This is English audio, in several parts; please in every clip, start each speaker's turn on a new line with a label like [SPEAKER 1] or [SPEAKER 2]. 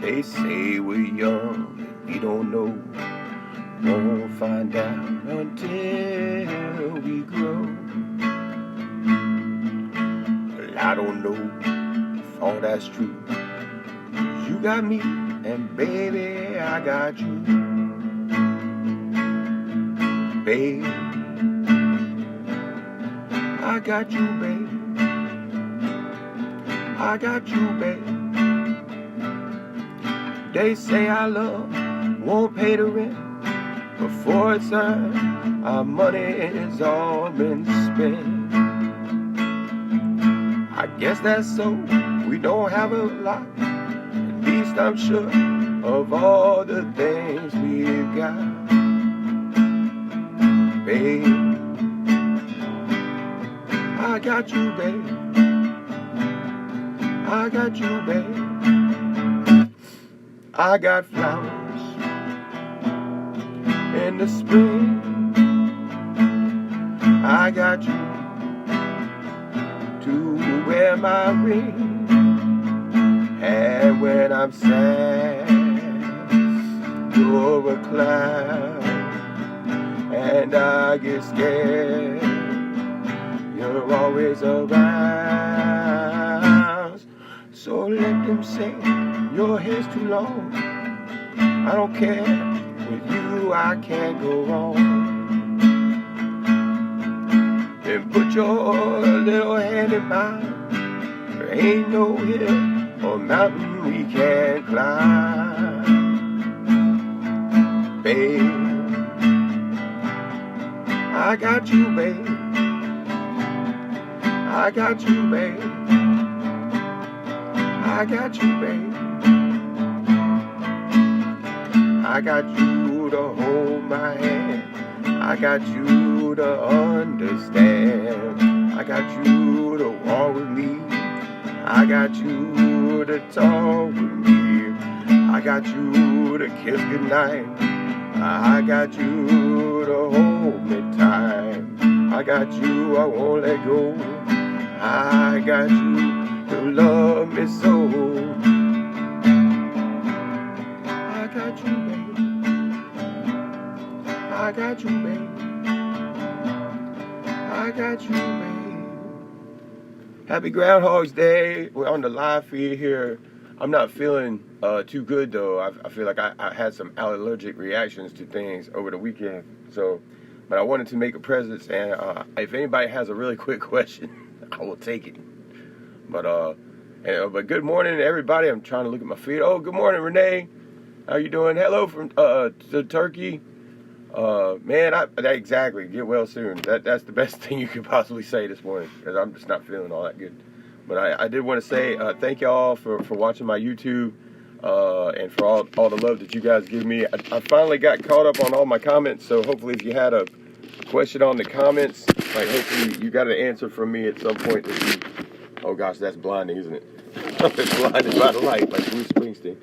[SPEAKER 1] They say we're young and we don't know. Won't find out until we grow. Well, I don't know if all that's true. You got me, and baby, I got you. Babe, I got you, babe. I got you, babe. They say our love won't pay the rent before it's earned. Our money has all been spent. I guess that's so. We don't have a lot. At least I'm sure of all the things we've got. Babe, I got you, babe. I got you, babe. I got flowers in the spring. I got you to wear my ring. And when I'm sad, you're a cloud. And I get scared, you're always around. So let them say your hair's too long. I don't care, with you I can't go wrong. Then put your little hand in mine. There ain't no hill or mountain we can't climb. Babe, I got you, babe. I got you, babe. I got you, babe. I got you to hold my hand. I got you to understand. I got you to walk with me. I got you to talk with me. I got you to kiss goodnight. I got you to hold me tight. I got you, I won't let go. I got you to love me so. I got you, babe. I got you, babe. I got you, babe. Happy Groundhog's Day. We're on the live feed here. I'm not feeling too good though. I feel like I had some allergic reactions to things over the weekend. So, but I wanted to make a presence, and if anybody has a really quick question, I will take it. But good morning to everybody. I'm trying to look at my feed. Oh, good morning, Renee. How you doing? Hello from to Turkey. Man, exactly. Get well soon. That's the best thing you could possibly say this morning, because I'm just not feeling all that good. But I did want to say thank y'all for watching my YouTube and for all the love that you guys give me. I finally got caught up on all my comments, so hopefully if you had a question on the comments, like hopefully you got an answer from me at some point that you, oh gosh, that's blinding, isn't it? I'm blinded by the light like Bruce Springsteen.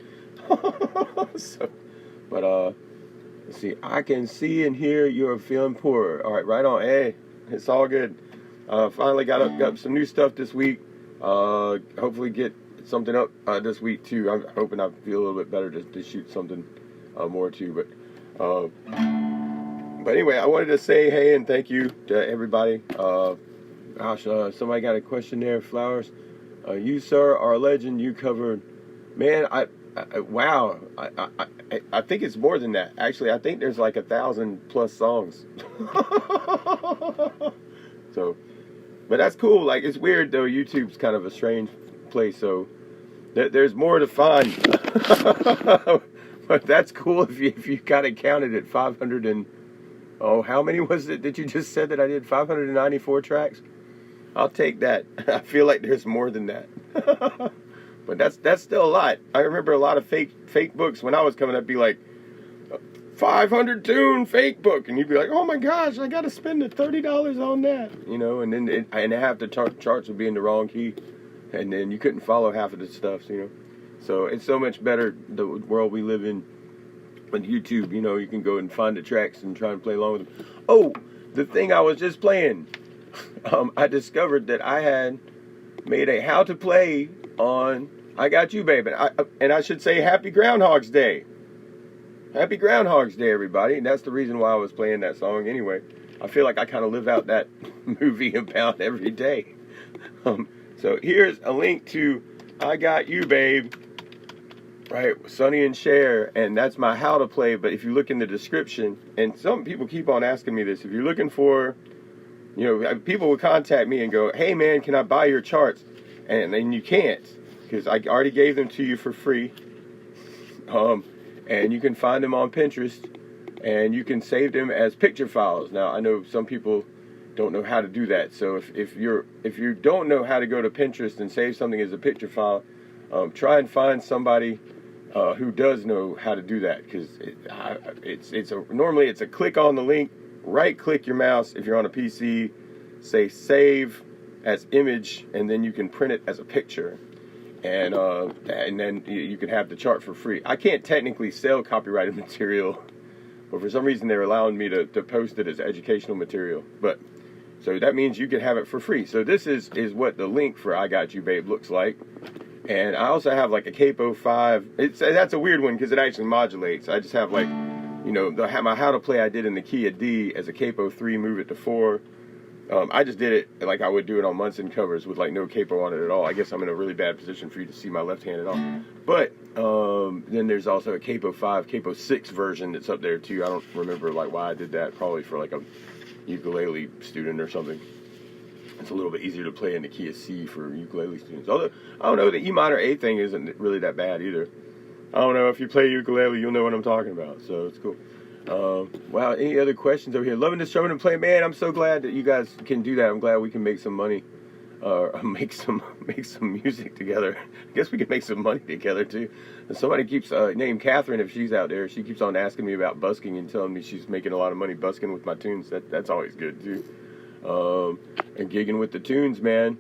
[SPEAKER 1] Let's see, I can see and hear you're feeling poor. All right, right on. Hey, it's all good. Finally got some new stuff this week. Hopefully get something up this week too. I'm hoping I feel a little bit better to shoot something more too. But anyway, I wanted to say hey and thank you to everybody. Somebody got a question there. Flowers, you sir are a legend. You covered, man. Wow. I think it's more than that. Actually, I think there's like 1,000+ songs. So. But that's cool. Like, it's weird though. YouTube's kind of a strange place, so there's more to find. But that's cool if you got it counted at 500 and how many was it that you just said that I did? 594 tracks. I'll take that. I feel like there's more than that. But that's still a lot. I remember a lot of fake books when I was coming up. Be like 500 tune fake book, and you'd be like, oh my gosh, I gotta spend the $30 on that, you know. And then half the charts would be in the wrong key, and then you couldn't follow half of the stuff, you know. So it's so much better, the world we live in, on YouTube. You know, you can go and find the tracks and try and play along with them. Oh, the thing I was just playing, I discovered that I had made a how to play on I got you, babe. And I should say Happy Groundhog's Day. Happy Groundhog's Day, everybody. And that's the reason why I was playing that song anyway. I feel like I kind of live out that movie about every day. So here's a link to I Got You, Babe. Right, Sonny and Cher, and that's my how to play. But if you look in the description, and some people keep on asking me this, if you're looking for, people will contact me and go, hey man, can I buy your charts? And then you can't, because I already gave them to you for free. And you can find them on Pinterest, and you can save them as picture files. Now I know some people don't know how to do that, so if you don't know how to go to Pinterest and save something as a picture file, try and find somebody who does know how to do that, because normally it's a click on the link, right click your mouse if you're on a PC, say save as image, and then you can print it as a picture, and then you can have the chart for free. I can't technically sell copyrighted material, but for some reason they're allowing me to post it as educational material. But so that means you can have it for free. So this is what the link for I Got You, Babe looks like. And I also have like a Capo 5. That's a weird one because it actually modulates. I just have like, my how to play I did in the key of D as a Capo 3, move it to 4. I just did it like I would do it on Munson covers with like no capo on it at all. I guess I'm in a really bad position for you to see my left hand at all. But then there's also a Capo 5, Capo 6 version that's up there too. I don't remember like why I did that. Probably for like a ukulele student or something. It's a little bit easier to play in the key of C for ukulele students. Although, I don't know, the E minor A thing isn't really that bad either. I don't know, if you play ukulele, you'll know what I'm talking about, so it's cool. Wow, any other questions over here? Loving the strumming and playing. Man, I'm so glad that you guys can do that. I'm glad we can make some money, make some music together. I guess we can make some money together, too. And somebody keeps, named Catherine, if she's out there, she keeps on asking me about busking and telling me she's making a lot of money busking with my tunes. That's always good, too. And gigging with the tunes, man.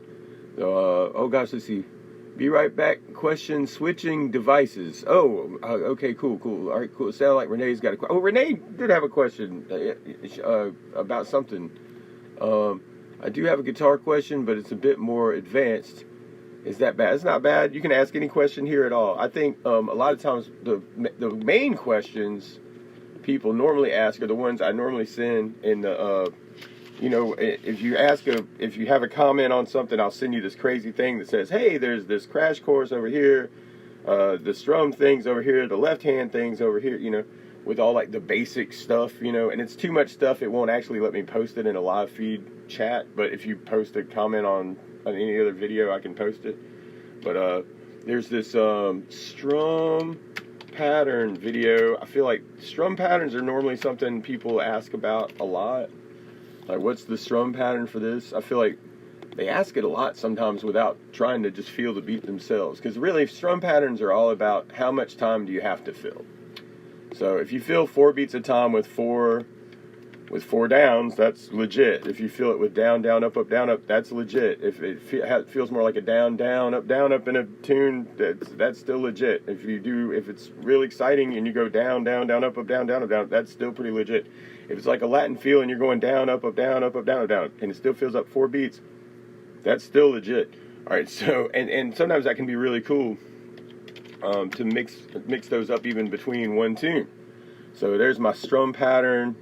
[SPEAKER 1] Oh gosh, let's see. Be right back. Question: switching devices. Oh, okay, cool. All right, cool. Sound like Renee's got a question. Oh, Renee did have a question about something. I do have a guitar question, but it's a bit more advanced. Is that bad? It's not bad. You can ask any question here at all. I think a lot of times the main questions people normally ask are the ones I normally send in the. If you have a comment on something, I'll send you this crazy thing that says, hey, there's this crash course over here, the strum things over here, the left hand things over here, with all like the basic stuff, and it's too much stuff. It won't actually let me post it in a live feed chat, but if you post a comment on any other video, I can post it. But there's this strum pattern video. I feel like strum patterns are normally something people ask about a lot. Like, what's the strum pattern for this? I feel like they ask it a lot sometimes without trying to just feel the beat themselves. Because really, strum patterns are all about how much time do you have to fill. So if you fill 4 beats a time with four downs, that's legit. If you fill it with down, down, up, that's legit. If it feels more like a down, down, up in a tune, that's still legit. If it's really exciting and you go down, down, up, down, that's still pretty legit. If it's like a Latin feel and you're going down, up, down, and it still fills up 4 beats, that's still legit. All right, so and sometimes that can be really cool to mix those up even between one tune. So there's my strum pattern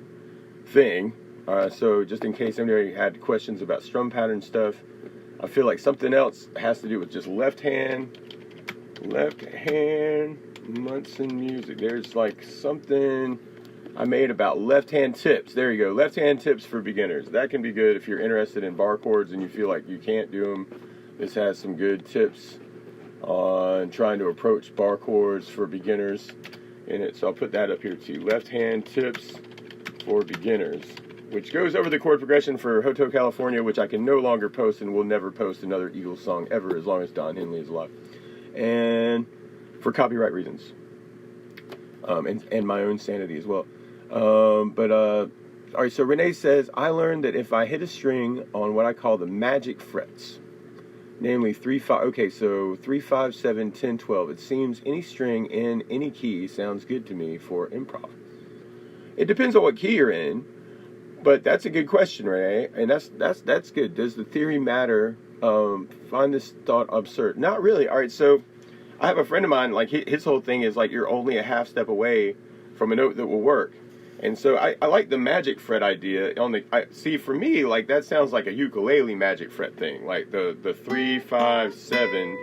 [SPEAKER 1] thing. So just in case anybody had questions about strum pattern stuff, I feel like something else has to do with just left hand Munson music. There's like something I made about left hand tips. There you go, left hand tips for beginners. That can be good if you're interested in bar chords and you feel like you can't do them. This has some good tips on trying to approach bar chords for beginners in it. So I'll put that up here too. Left hand tips for beginners, which goes over the chord progression for Hotel California, which I can no longer post and will never post another Eagles song ever as long as Don Henley is alive, and for copyright reasons, and my own sanity as well. All right, so Renee says, I learned that if I hit a string on what I call the magic frets, namely 3, 5, okay, so 3, 5, 7, 10, 12, it seems any string in any key sounds good to me for improv. It depends on what key you're in, but that's a good question, Renee, and that's good. Does the theory matter? Find this thought absurd. Not really. All right, so I have a friend of mine, like his whole thing is like you're only a half step away from a note that will work. And so I like the magic fret idea. See, for me, like that sounds like a ukulele magic fret thing. Like the 3, 5, 7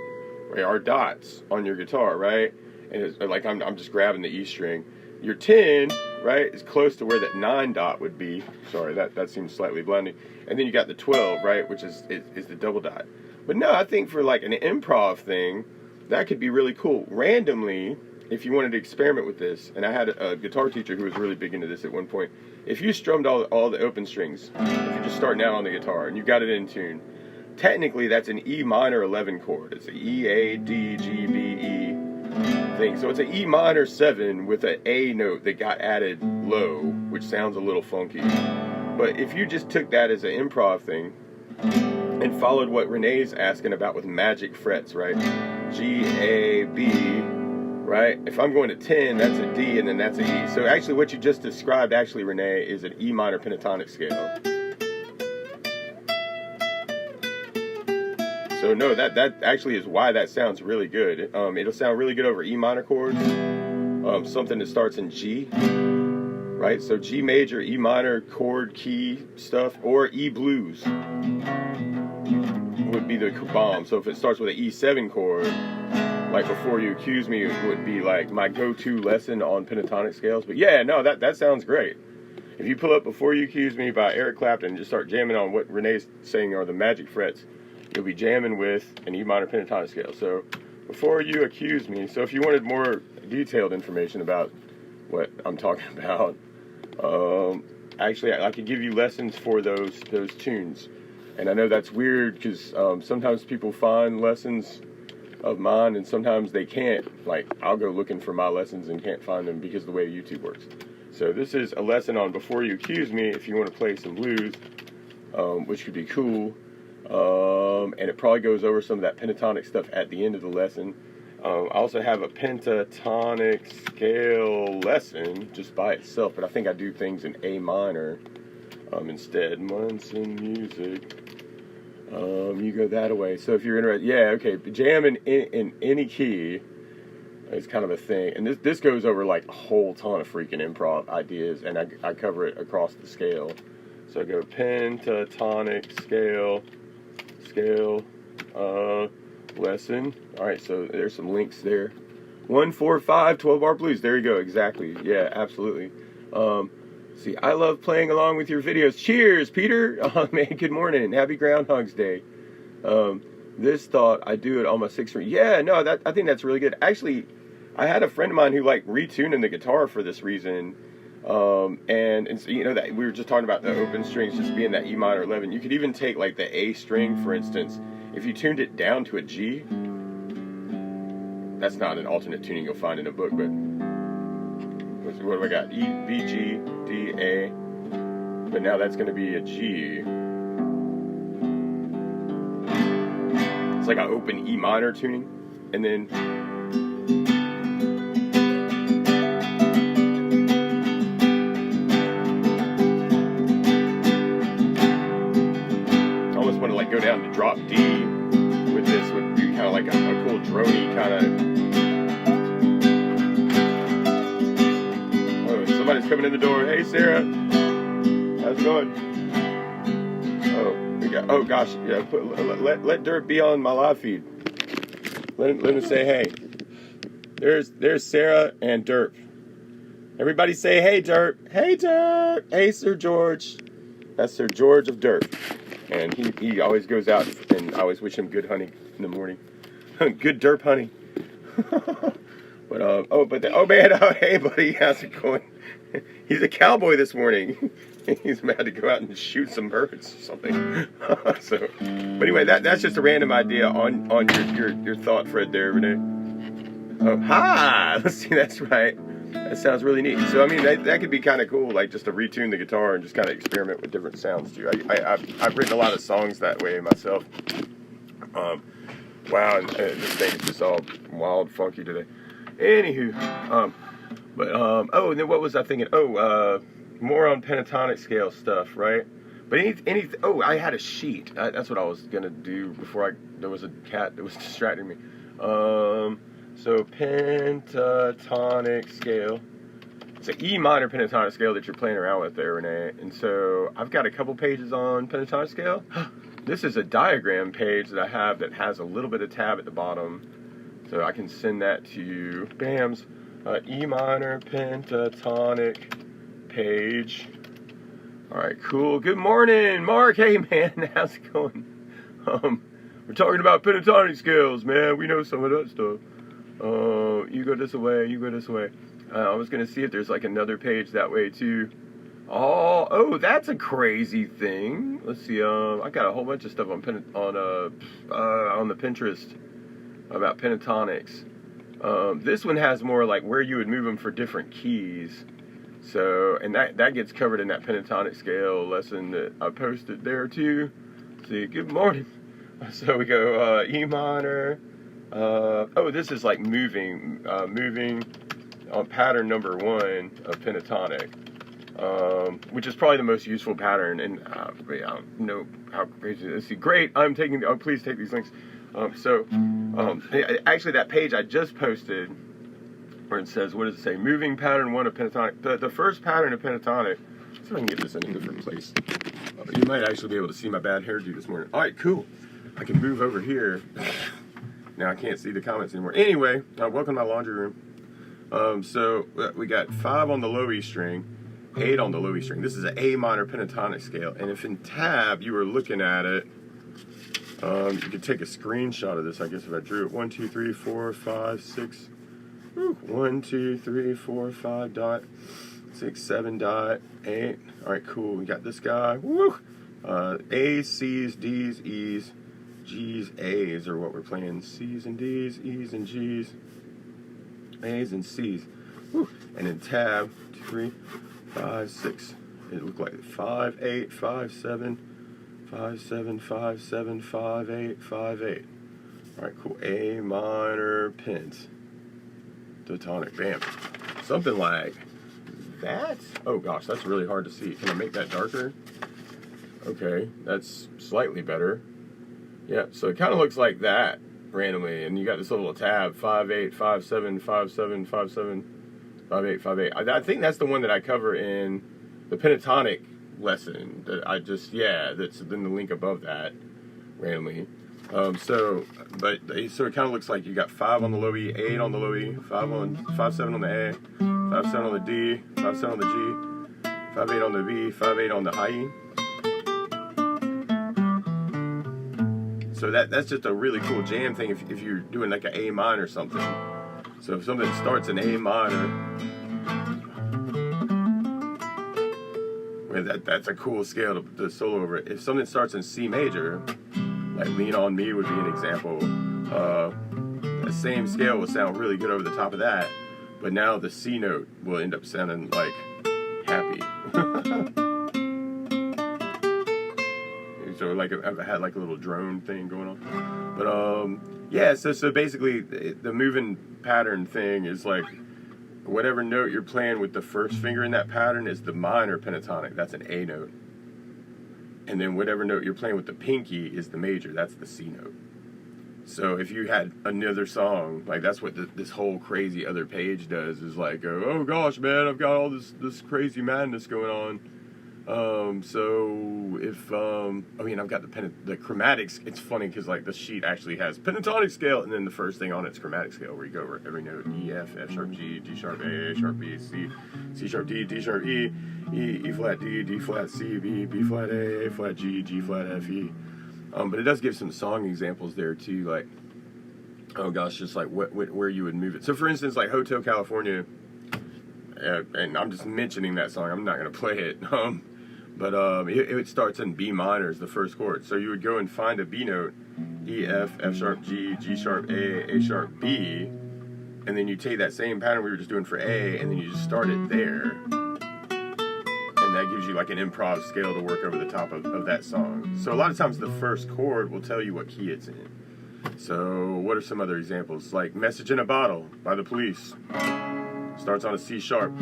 [SPEAKER 1] are dots on your guitar, right? And it's like I'm just grabbing the E string. Your 10, right, is close to where that 9 dot would be. Sorry, that seems slightly blending. And then you got the 12, right, which is the double dot. But no, I think for like an improv thing, that could be really cool. Randomly, if you wanted to experiment with this, and I had a guitar teacher who was really big into this at one point, if you strummed all the open strings, if you're just starting out on the guitar and you got it in tune, technically that's an E minor 11 chord. It's a E, A, D, G, B, E thing. So it's an E minor 7 with an A note that got added low, which sounds a little funky. But if you just took that as an improv thing and followed what Renee's asking about with magic frets, right? G, A, B, right? If I'm going to 10, that's a D, and then that's an E. So actually what you just described, actually, Renee, is an E minor pentatonic scale. So no, that actually is why that sounds really good. It'll sound really good over E minor chords, something that starts in G, right? So G major, E minor chord key stuff, or E blues would be the bomb. So if it starts with an E7 chord, like Before You Accuse Me, it would be like my go-to lesson on pentatonic scales. But yeah, no, that sounds great. If you pull up Before You Accuse Me by Eric Clapton and just start jamming on what Renee's saying are the magic frets, you'll be jamming with an E minor pentatonic scale. So Before You Accuse Me. So if you wanted more detailed information about what I'm talking about, actually I could give you lessons for those tunes. And I know that's weird because sometimes people find lessons of mine and sometimes they can't. Like, I'll go looking for my lessons and can't find them because of the way YouTube works. So this is a lesson on Before You Accuse Me if you want to play some blues, which could be cool. And it probably goes over some of that pentatonic stuff at the end of the lesson. I also have a pentatonic scale lesson just by itself, but I think I do things in A minor instead. Munson music. You go that way. So if you're interested, yeah, okay. Jamming in any key is kind of a thing. And this goes over like a whole ton of freaking improv ideas, and I cover it across the scale. So I go pentatonic scale, lesson. All right, so there's some links there. 1, 4, 5, 12-bar blues. There you go. Exactly. Yeah, absolutely. See, I love playing along with your videos. Cheers, Peter. Oh, man, good morning. Happy Groundhog's Day. This thought, I do it on my 6th string. Yeah, no, I think that's really good. Actually, I had a friend of mine who like retuning the guitar for this reason. And so, you know, that we were just talking about the open strings just being that E minor 11. You could even take like the A string, for instance. If you tuned it down to a G, that's not an alternate tuning you'll find in a book, but what do I got? E, B, G, D, A. But now that's going to be a G. It's like an open E minor tuning. And then I almost want to like go down to drop D with this. Would be kind of like a cool droney kind of. Somebody's coming in the door. Hey, Sarah. How's it going? Oh gosh. Yeah. Let Derp be on my live feed. Let him say hey. There's Sarah and Derp. Everybody say hey, Derp. Hey, Derp. Hey, Sir George. That's Sir George of Derp. And he always goes out, and I always wish him good honey in the morning. Good Derp honey. But hey buddy, how's it going? He's a cowboy this morning. He's mad to go out and shoot some birds or something. So, but anyway, that's just a random idea on your thought thread there, Renee. Oh, hi! Let's see, that's right. That sounds really neat. So I mean, that could be kind of cool, like just to retune the guitar and just kind of experiment with different sounds too. I've written a lot of songs that way myself. Wow, and this thing is just all wild, funky today. Anywho, and then what was I thinking? More on pentatonic scale stuff, right? But I had a sheet. That's what I was gonna do before there was a cat that was distracting me. So pentatonic scale. It's an E minor pentatonic scale that you're playing around with there, Renee. And so I've got a couple pages on pentatonic scale. This is a diagram page that I have that has a little bit of tab at the bottom. So I can send that to you. Bams. E minor pentatonic page. Alright, cool. Good morning, Mark. Hey, man. How's it going? We're talking about pentatonic scales, man. We know some of that stuff. You go this way, you go this way. I was going to see if there's like another page that way, too. Oh, that's a crazy thing. Let's see. I got a whole bunch of stuff on the Pinterest about pentatonics. This one has more like where you would move them for different keys. So, and that gets covered in that pentatonic scale lesson that I posted there too. See, good morning. So we go E minor. This is like moving on pattern number 1 of pentatonic, which is probably the most useful pattern. And I don't know how crazy it is. See, great. I'm taking. Please take these links. Actually, that page I just posted, where it says, what does it say? Moving pattern 1 of pentatonic. The first pattern of pentatonic. Let's see if I can get this in a different place. You might actually be able to see my bad hairdo this morning. All right, cool. I can move over here. Now I can't see the comments anymore. Anyway, welcome to my laundry room. So we got 5 on the low E string, 8 on the low E string. This is an A minor pentatonic scale. And if in tab you were looking at it, you could take a screenshot of this, I guess, if I drew it. 1, 2, 3, 4, 5, 6. 1, 2, 3, 4, 5 dot 6, 7 dot 8. All right, cool. We got this guy. Woo! A's, C's, D's, E's, G's, A's are what we're playing. C's and D's, E's and G's, A's and C's. Woo! And in tab 2, 3, 5, 6. It looked like 5, 8, 5, 7. 5, 7, 5, 7, 5, 8, 5, 8. All right, cool. A minor pentatonic. Bam. Something like that. Oh gosh, that's really hard to see. Can I make that darker? Okay, that's slightly better. Yeah, so it kind of looks like that randomly, and you got this little tab 5, 8, 5, 7, 5, 7, 5, 7, 5, 8, 5, 8. I think that's the one that I cover in the pentatonic lesson that that's in the link above that randomly. So it kind of looks like you got 5 on the low E, 8 on the low E, 5 7 on the A, 5 7 on the D, 5 7 on the G, 5 8 on the B, 5 8 on the high E. So that's just a really cool jam thing if you're doing like an A minor or something. So if something starts in A minor, that's a cool scale to solo over it. If something starts in C major, like Lean On Me would be an example, the same scale will sound really good over the top of that, but now the C note will end up sounding like happy. So like I've had like a little drone thing going on. But so basically the moving pattern thing is like whatever note you're playing with the first finger in that pattern is the minor pentatonic. That's an A note. And then whatever note you're playing with the pinky is the major. That's the C note. So if you had another song, like that's what this whole crazy other page does, is like, oh gosh, man, I've got all this crazy madness going on. So if I've got the chromatics. It's funny because like the sheet actually has pentatonic scale, and then the first thing on it's chromatic scale, where you go over every note: E, F, F sharp, G, D sharp, A sharp, B, C, C sharp, D, D sharp, E, E flat, D, D flat, C, B, B flat, A flat, G, G flat, F, E. But it does give some song examples there too, like, oh gosh, just like where you would move it. So for instance, like Hotel California, and I'm just mentioning that song. I'm not gonna play it. But it starts in B minor as the first chord. So you would go and find a B note, E, F, F sharp, G, G sharp, A sharp, B, and then you take that same pattern we were just doing for A, and then you just start it there. And that gives you like an improv scale to work over the top of that song. So a lot of times the first chord will tell you what key it's in. So what are some other examples? Like Message in a Bottle by The Police. Starts on a C sharp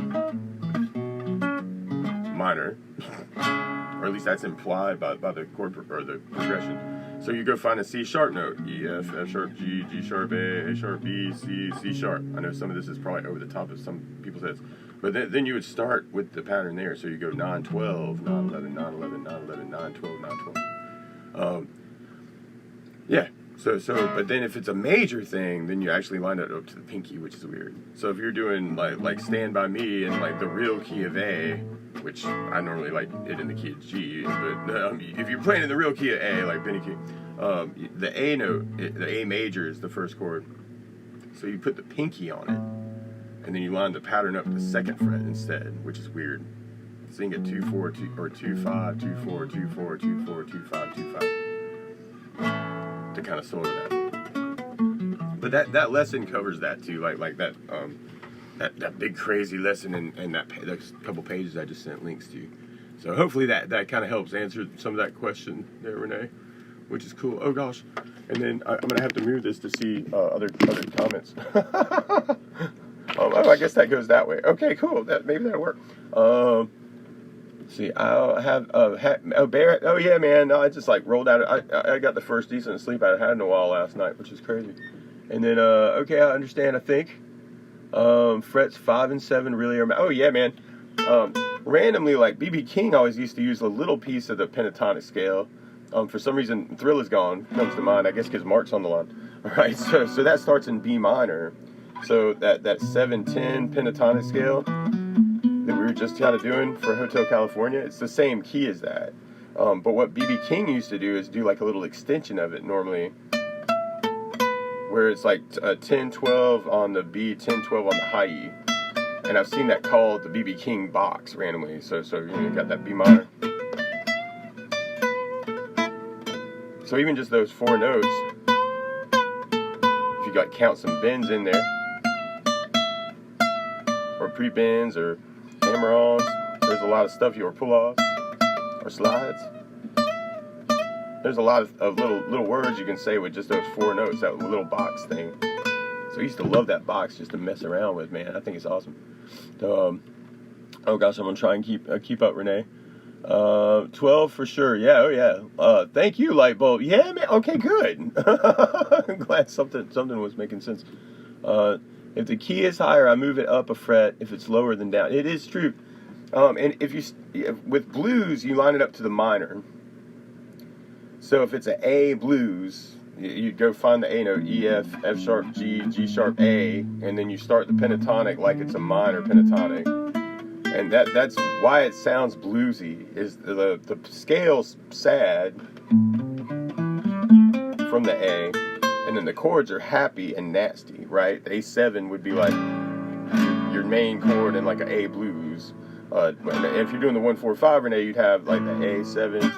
[SPEAKER 1] minor. Or at least that's implied by the chord or the progression. So you go find a C sharp note, E, F, F sharp, G, G sharp, A sharp, B, C, C sharp. I know some of this is probably over the top of some people's heads. But then you would start with the pattern there. So you go 9, 12, 9, 11, 9, 11, 9, 11, 9, 12, 9, 12. Yeah. So, but then if it's a major thing, then you actually line it up to the pinky, which is weird. So if you're doing like Stand By Me in like the real key of A, which I normally like it in the key of G, but if you're playing in the real key of A, like Benny key, the A note, the A major is the first chord. So you put the pinky on it, and then you line the pattern up the second fret instead, which is weird. So you can get 2, 4, 2, or 2, 5, 2, 4, 2, 4, 2, 4, 2, 5, 2, 5. To kind of sort that, but that lesson covers that too, like that that big crazy lesson and those couple pages I just sent links to. So hopefully that kind of helps answer some of that question there, Renee, which is cool. Oh gosh, and then I'm gonna have to move this to see other comments. I guess that goes that way. Okay, cool. Maybe that'll work. See, I'll have Barrett. Oh yeah, man. No, I just like rolled out. I got the first decent sleep I had in a while last night, which is crazy. And then okay, I understand. I think frets 5 and 7 really are. Oh yeah, man. Randomly, like B.B. King always used to use a little piece of the pentatonic scale. For some reason, Thrill Is Gone comes to mind. I guess because Mark's on the line. All right, so that starts in B minor. So that 7/10 pentatonic scale that we were just kind of doing for Hotel California, it's the same key as that. But what B.B. King used to do is do like a little extension of it normally, where it's like 10/12 on the B, 10/12 on the high E. And I've seen that called the B.B. King box randomly. So you got that B minor. So even just those 4 notes, if you got count some bends in there, or pre-bends, or hammer-ons, there's a lot of stuff or pull-offs, or slides. There's a lot of little words you can say with just those 4 notes, that little box thing. So I used to love that box just to mess around with, man. I think it's awesome. Oh gosh, I'm gonna try and keep up, Renee. 12 for sure. Yeah, oh yeah. Thank you, Lightbulb. Yeah, man. Okay, good. I'm glad something was making sense. If the key is higher, I move it up a fret. If it's lower than down, it is true. And with blues, you line it up to the minor. So if it's an A blues, you go find the A note, E, F, F sharp, G, G sharp, A, and then you start the pentatonic like it's a minor pentatonic. And that's why it sounds bluesy. Is the scale's sad from the A, and then the chords are happy and nasty, right? The A7 would be like your main chord in like an A blues. And if you're doing the 1-4-5 Renee, you'd have like the A7,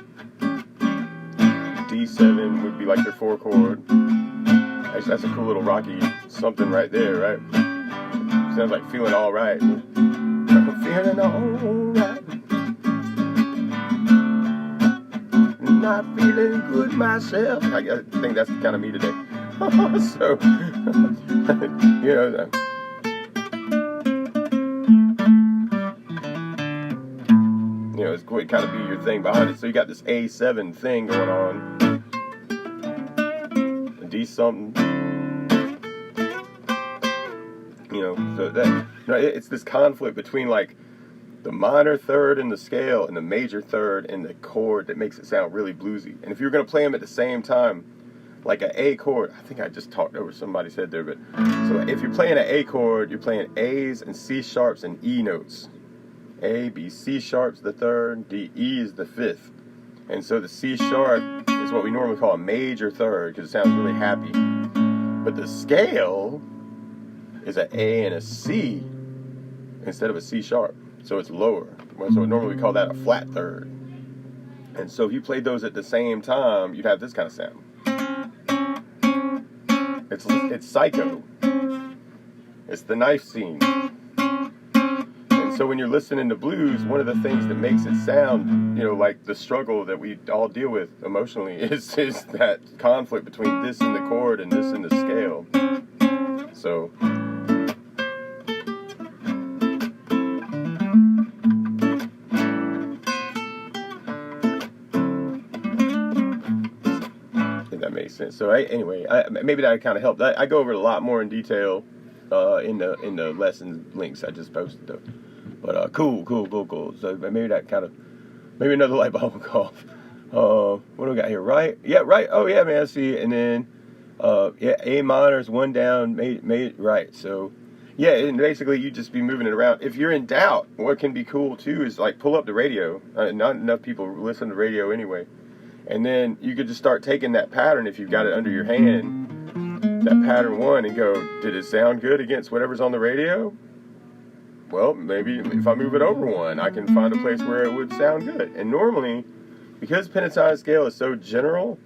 [SPEAKER 1] D7 would be like your 4 chord. Actually, that's a cool little rocky something right there, right? Sounds like Feeling Alright. Feeling alright. Not feeling good myself. I think that's kind of me today. So, it's going to kind of be your thing behind it. So you got this A7 thing going on. A D something. So that it's this conflict between like the minor third in the scale and the major third in the chord that makes it sound really bluesy. And if you're going to play them at the same time, like an A chord, I think I just talked over somebody's head there, but so if you're playing an A chord, you're playing A's and C sharps and E notes. A, B, C sharp's the third, D, E is the fifth. And so the C sharp is what we normally call a major third because it sounds really happy. But the scale is an A and a C instead of a C sharp. So it's lower. So normally we call that a flat third. And so if you played those at the same time, you'd have this kind of sound. It's psycho. It's the knife scene. And so when you're listening to blues, one of the things that makes it sound, like the struggle that we all deal with emotionally is that conflict between this in the chord and this in the scale. So sense. So anyway, maybe that kind of helped. I go over it a lot more in detail in the lesson links I just posted though. But cool. So maybe that kind of, maybe another light bulb will go off. What do we got here? Right? Yeah, right. Oh yeah, man. I see. And then yeah, A minor is one down. Made right. So yeah, and basically you just be moving it around. If you're in doubt, what can be cool too is like pull up the radio. Not enough people listen to radio anyway. And then you could just start taking that pattern if you've got it under your hand, that pattern one, and go, did it sound good against whatever's on the radio? Well, maybe if I move it over one, I can find a place where it would sound good. And normally, because pentatonic scale is so general,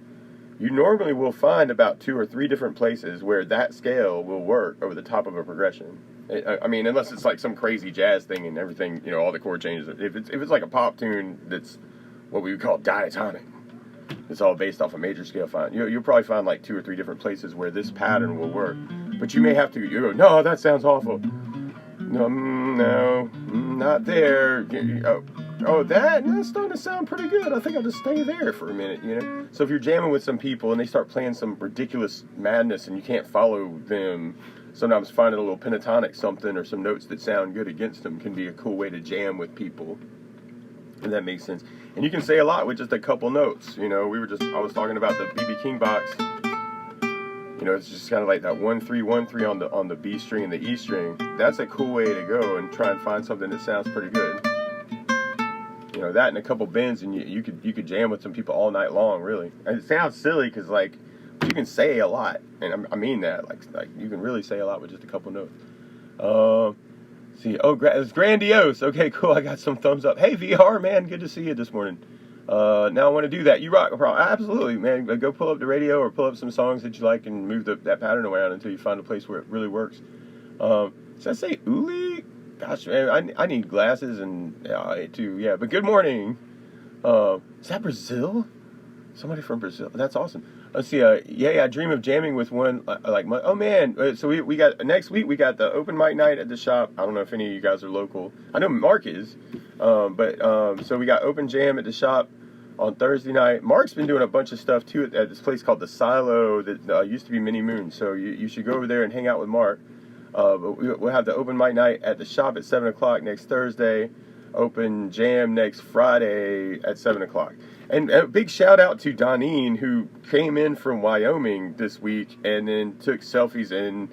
[SPEAKER 1] you normally will find about 2 or 3 different places where that scale will work over the top of a progression. I mean, unless it's like some crazy jazz thing and everything, you know, all the chord changes. If it's like a pop tune that's what we would call diatonic, it's all based off a major scale fine. You'll probably find like 2 or 3 different places where this pattern will work. But you may have to, you go, no, that sounds awful. No, not there. That's starting to sound pretty good. I think I'll just stay there for a minute, you know? So if you're jamming with some people and they start playing some ridiculous madness and you can't follow them, sometimes finding a little pentatonic something or some notes that sound good against them can be a cool way to jam with people. If that makes sense. And you can say a lot with just a couple notes. You know, I was talking about the B.B. King box. You know, it's just kind of like that 1-3-1-3 on the B string and the E string. That's a cool way to go and try and find something that sounds pretty good. You know, that and a couple bends, and you could jam with some people all night long, really. And it sounds silly because like you can say a lot, and I mean that like you can really say a lot with just a couple notes. See, it's grandiose. Okay, cool. I got some thumbs up. Hey, VR man, good to see you this morning. Now I want to do that. You rock, absolutely, man. Go pull up the radio or pull up some songs that you like and move that pattern around until you find a place where it really works. Should I say Uli? Gosh, man, I need glasses and too. Yeah, but good morning. Is that Brazil? Somebody from Brazil. That's awesome. Let's see. I dream of jamming with one oh man. So we got next week. We got the open mic night at the shop. I don't know if any of you guys are local. I know Mark is. So we got open jam at the shop on Thursday night. Mark's been doing a bunch of stuff too at this place called the Silo that used to be Mini Moon. So you should go over there and hang out with Mark. But we'll have the open mic night at the shop at 7 o'clock next Thursday. Open jam next Friday at 7 o'clock. And a big shout out to Donine, who came in from Wyoming this week and then took selfies, and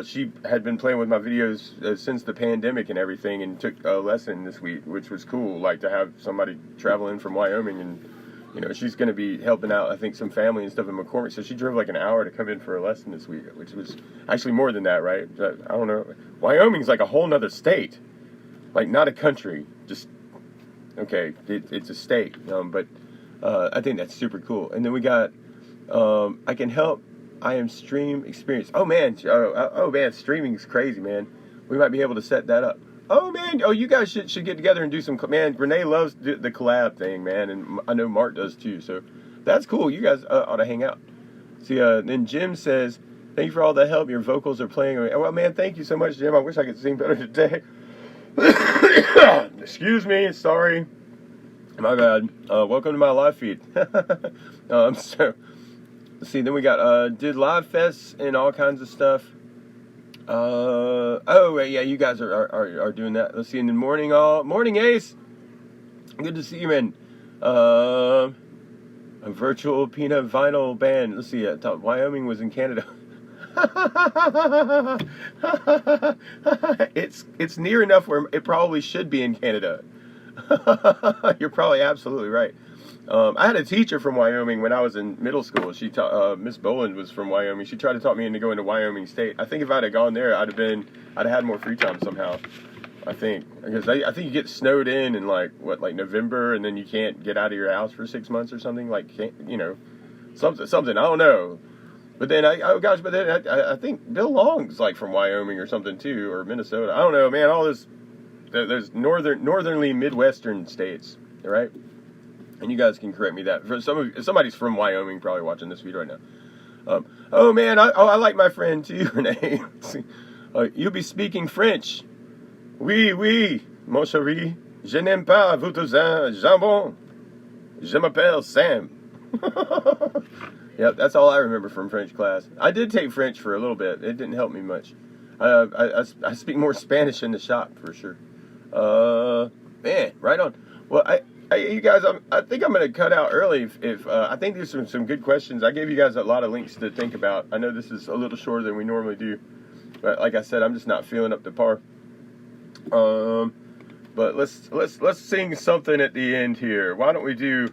[SPEAKER 1] she had been playing with my videos since the pandemic and everything, and took a lesson this week, which was cool, like to have somebody travel in from Wyoming. And you know, she's going to be helping out, I think, some family and stuff in McCormick, so she drove like an hour to come in for a lesson this week, which was actually more than that, right? I don't know. Wyoming's like a whole nother state, like not a country, just okay, it's a state, but I think that's super cool. And then we got I can help. I am stream experience. Oh man, streaming's crazy, man. We might be able to set that up. Oh man, you guys should get together and do some. Man, Renee loves the collab thing, man, and I know Mark does too. So that's cool. You guys ought to hang out. See, then Jim says, "Thank you for all the help. Your vocals are playing." Well, man, thank you so much, Jim. I wish I could sing better today. Excuse me, sorry. My bad. Welcome to my live feed. So, let's see, then we got, did live fests and all kinds of stuff. Yeah, you guys are doing that. Let's see, in the morning, Ace. Good to see you, man. A virtual peanut vinyl band. Let's see, I thought Wyoming was in Canada. It's near enough where it probably should be in Canada. You're probably absolutely right. I had a teacher from Wyoming when I was in middle school. She taught Miss Boland was from Wyoming. She tried to talk me into going to Wyoming State. I think if I'd have gone there, I'd have had more free time somehow. I think because I think you get snowed in like November, and then you can't get out of your house for 6 months or something. Like, something. I don't know. But then I think Bill Long's like from Wyoming or something too, or Minnesota. I don't know, man. All this, there's northernly Midwestern states, right? And you guys can correct me that. For somebody's from Wyoming probably watching this video right now. Oh man, I like my friend too, Renee. You'll be speaking French. Oui, mon chéri. Je n'aime pas votre jambon. Je m'appelle Sam. Yep, that's all I remember from French class. I did take French for a little bit. It didn't help me much. I speak more Spanish in the shop for sure. Man, right on. Well, you guys, I think I'm going to cut out early. If I think there's some good questions. I gave you guys a lot of links to think about. I know this is a little shorter than we normally do, but like I said, I'm just not feeling up to par. But let's sing something at the end here. Why don't we do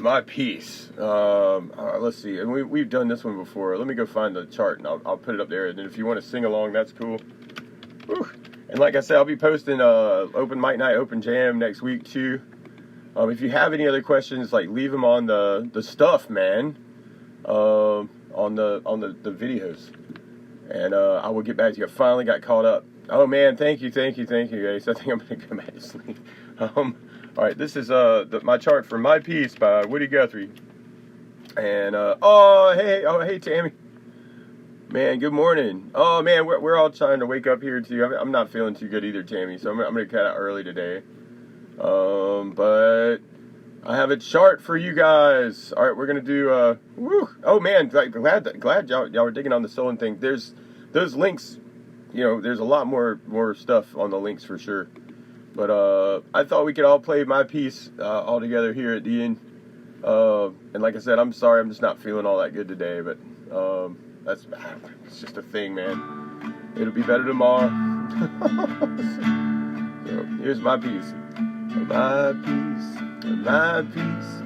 [SPEAKER 1] my piece? Let's see. And we've done this one before. Let me go find the chart and I'll put it up there. And then if you want to sing along, that's cool. Whew. And like I said, I'll be posting open mic night, open jam next week too. If you have any other questions, like leave them on the stuff, man. On the videos, and I will get back to you. I finally got caught up. Oh man, thank you guys. I think I'm gonna go back to sleep. All right, this is my chart for My Piece by Woody Guthrie. And hey Tammy. Man, good morning. Oh man, we're all trying to wake up here too. I'm not feeling too good either, Tammy. So I'm gonna cut out early today. But I have a chart for you guys. All right, we're gonna do. Oh man, glad y'all were digging on the sewing thing. There's those links. You know, there's a lot more stuff on the links for sure. But I thought we could all play My Piece all together here at the end. And like I said, I'm sorry, I'm just not feeling all that good today. But it's just a thing, man. It'll be better tomorrow. So here's my piece. My piece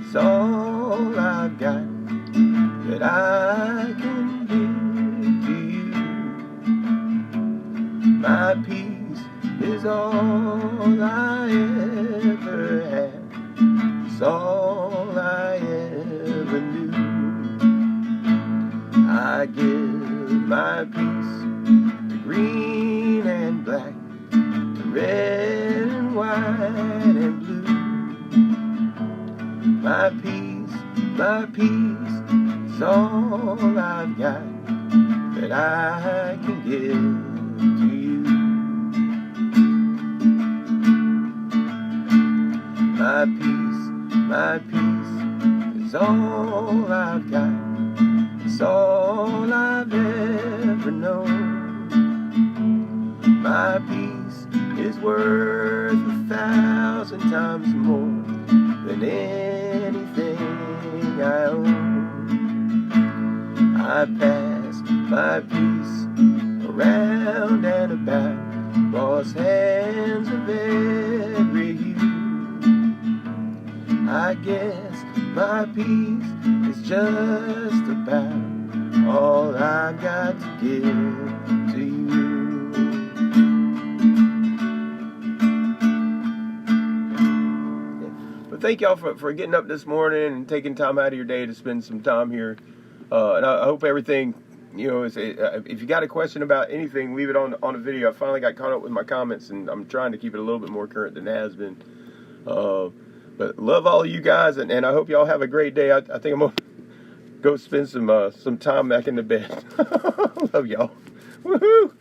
[SPEAKER 1] is all I've got that I can give to you. My piece is all I ever had. It's all I ever knew. I give my piece to green and black, to red and white and blue. My piece is all I've got that I can give to you. My piece is all I've got. It's all I've ever known. My piece is worth 1,000 times more than anything I own. I pass my piece around and about, cross hands of every hue. I guess my piece is just about all I've got to give to you. But thank y'all for getting up this morning and taking time out of your day to spend some time here. And I hope everything, is, if you got a question about anything, leave it on a video. I finally got caught up with my comments, and I'm trying to keep it a little bit more current than it has been. But love all of you guys, and I hope y'all have a great day. I think I'm going to go spend some time back in the bed. Love y'all. Woohoo!